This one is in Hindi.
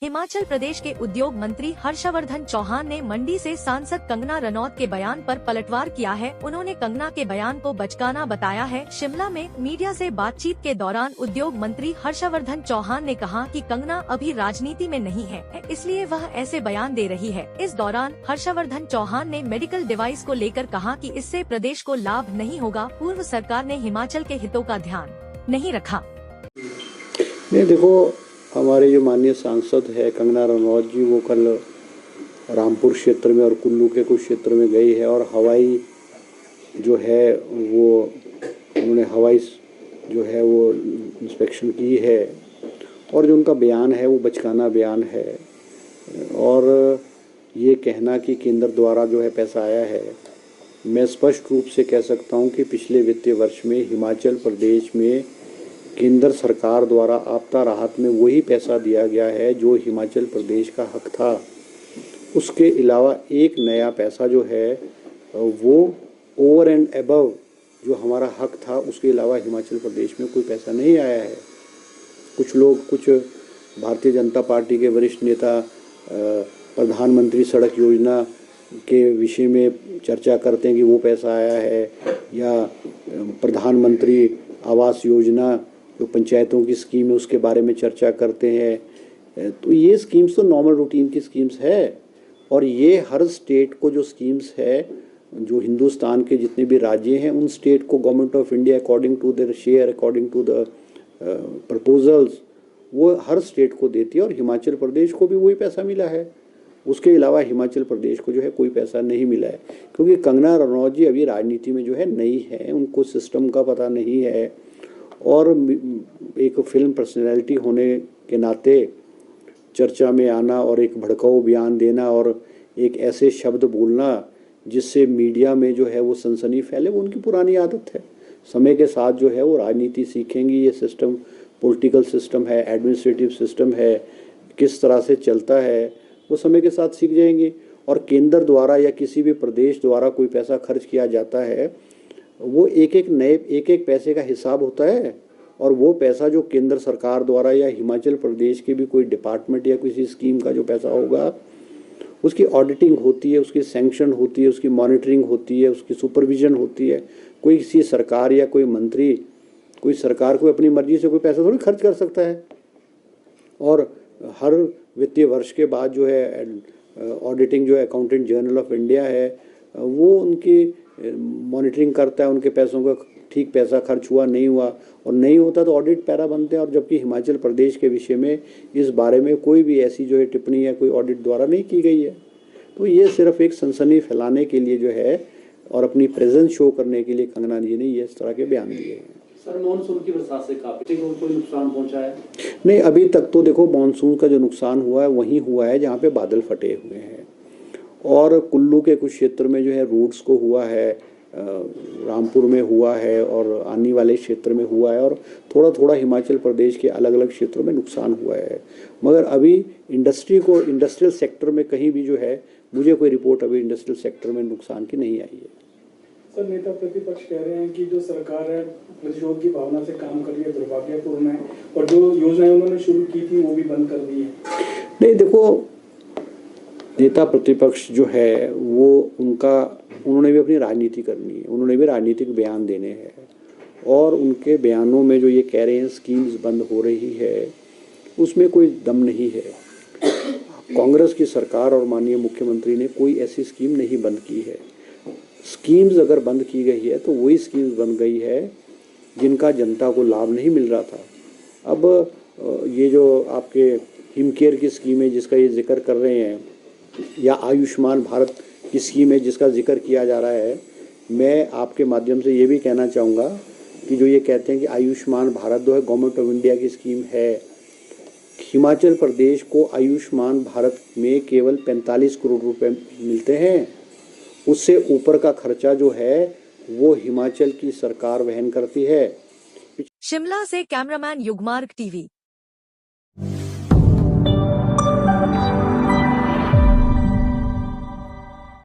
हिमाचल प्रदेश के उद्योग मंत्री हर्षवर्धन चौहान ने मंडी से सांसद कंगना रनौत के बयान पर पलटवार किया है। उन्होंने कंगना के बयान को बचकाना बताया है। शिमला में मीडिया से बातचीत के दौरान उद्योग मंत्री हर्षवर्धन चौहान ने कहा कि कंगना अभी राजनीति में नहीं है, इसलिए वह ऐसे बयान दे रही है। इस दौरान हर्षवर्धन चौहान ने मेडिकल डिवाइस को लेकर कहा कि इससे प्रदेश को लाभ नहीं होगा। पूर्व सरकार ने हिमाचल के हितों का ध्यान नहीं रखा। देखो, हमारे जो माननीय सांसद है कंगना रनौत जी, वो कल रामपुर क्षेत्र में और कुल्लू के कुछ क्षेत्र में गई है और हवाई जो है वो उन्होंने हवाई जो है वो इंस्पेक्शन की है और जो उनका बयान है वो बचकाना बयान है। और ये कहना कि केंद्र द्वारा जो है पैसा आया है, मैं स्पष्ट रूप से कह सकता हूँ कि पिछले वित्तीय वर्ष में हिमाचल प्रदेश में केंद्र सरकार द्वारा आपदा राहत में वही पैसा दिया गया है जो हिमाचल प्रदेश का हक था। उसके अलावा एक नया पैसा जो है वो ओवर एंड अबव जो हमारा हक था, उसके अलावा हिमाचल प्रदेश में कोई पैसा नहीं आया है। कुछ लोग, कुछ भारतीय जनता पार्टी के वरिष्ठ नेता प्रधानमंत्री सड़क योजना के विषय में चर्चा करते हैं कि वो पैसा आया है, या प्रधानमंत्री आवास योजना जो पंचायतों की स्कीम है उसके बारे में चर्चा करते हैं। तो ये स्कीम्स तो नॉर्मल रूटीन की स्कीम्स है और ये हर स्टेट को जो स्कीम्स है, जो हिंदुस्तान के जितने भी राज्य हैं उन स्टेट को government of India according to their share, according to the proposals, वो हर स्टेट को देती है और हिमाचल प्रदेश को भी वही पैसा मिला है। उसके अलावा हिमाचल प्रदेश को जो है कोई पैसा नहीं मिला है, क्योंकि कंगना रनौत जी अभी राजनीति में जो है नई है, उनको सिस्टम का पता नहीं है और एक फिल्म पर्सनैलिटी होने के नाते चर्चा में आना और एक भड़काऊ बयान देना और एक ऐसे शब्द बोलना जिससे मीडिया में जो है वो सनसनी फैले, वो उनकी पुरानी आदत है। समय के साथ जो है वो राजनीति सीखेंगी। ये सिस्टम पॉलिटिकल सिस्टम है, एडमिनिस्ट्रेटिव सिस्टम है, किस तरह से चलता है वो समय के साथ सीख जाएंगे। और केंद्र द्वारा या किसी भी प्रदेश द्वारा कोई पैसा खर्च किया जाता है, वो एक एक पैसे का हिसाब होता है और वो पैसा जो केंद्र सरकार द्वारा या हिमाचल प्रदेश के भी कोई डिपार्टमेंट या किसी स्कीम का जो पैसा होगा, उसकी ऑडिटिंग होती है, उसकी सैंक्शन होती है, उसकी मॉनिटरिंग होती है, उसकी सुपरविजन होती है। कोई किसी सरकार या कोई मंत्री, कोई सरकार को अपनी मर्जी से कोई पैसा थोड़ी खर्च कर सकता है। और हर वित्तीय वर्ष के बाद जो है ऑडिटिंग जो है अकाउंटेंट जनरल ऑफ इंडिया है, वो उनकी मॉनिटरिंग करता है, उनके पैसों का ठीक पैसा खर्च हुआ नहीं हुआ, और नहीं होता तो ऑडिट पैरा बनते हैं। और जबकि हिमाचल प्रदेश के विषय में इस बारे में कोई भी ऐसी जो है टिप्पणी या कोई ऑडिट द्वारा नहीं की गई है। तो ये सिर्फ एक सनसनी फैलाने के लिए जो है और अपनी प्रेजेंस शो करने के लिए कंगना जी ने ये इस तरह के बयान दिए हैं। सर, मानसून की बरसात से काफी कोई नुकसान पहुंचा है? नहीं, अभी तक तो देखो मानसून का जो नुकसान हुआ है वहीं हुआ है जहाँ पे बादल फटे हुए हैं, और कुल्लू के कुछ क्षेत्र में जो है रूट्स को हुआ है, रामपुर में हुआ है और आने वाले क्षेत्र में हुआ है, और थोड़ा थोड़ा हिमाचल प्रदेश के अलग अलग क्षेत्रों में नुकसान हुआ है। मगर अभी इंडस्ट्रियल सेक्टर में कहीं भी जो है मुझे कोई रिपोर्ट अभी इंडस्ट्रियल सेक्टर में नुकसान की नहीं आई है। सर, नेता प्रतिपक्ष कह रहे हैं कि जो सरकार है प्रतिशोध की भावना से काम कर रही है, दुर्भाग्यपूर्ण है, और जो योजनाएं उन्होंने शुरू की थी वो भी बंद कर दी है। नहीं, देखो, नेता प्रतिपक्ष जो है वो उन्होंने भी अपनी राजनीति करनी है, उन्होंने भी राजनीतिक बयान देने हैं, और उनके बयानों में जो ये कह रहे हैं स्कीम्स बंद हो रही है, उसमें कोई दम नहीं है। कांग्रेस की सरकार और माननीय मुख्यमंत्री ने कोई ऐसी स्कीम नहीं बंद की है। स्कीम्स अगर बंद की गई है तो वही स्कीम्स बन गई है जिनका जनता को लाभ नहीं मिल रहा था। अब ये जो आपके हिमकेयर की स्कीम है जिसका ये जिक्र कर रहे हैं, या आयुष्मान भारत की स्कीम है जिसका जिक्र किया जा रहा है, मैं आपके माध्यम से ये भी कहना चाहूँगा कि जो ये कहते हैं कि आयुष्मान भारत जो है गवर्नमेंट ऑफ इंडिया की स्कीम है, हिमाचल प्रदेश को आयुष्मान भारत में केवल 45 करोड़ रुपए मिलते हैं। उससे ऊपर का खर्चा जो है वो हिमाचल की सरकार वहन करती है। शिमला से कैमरामैन युगमार्ग टीवी।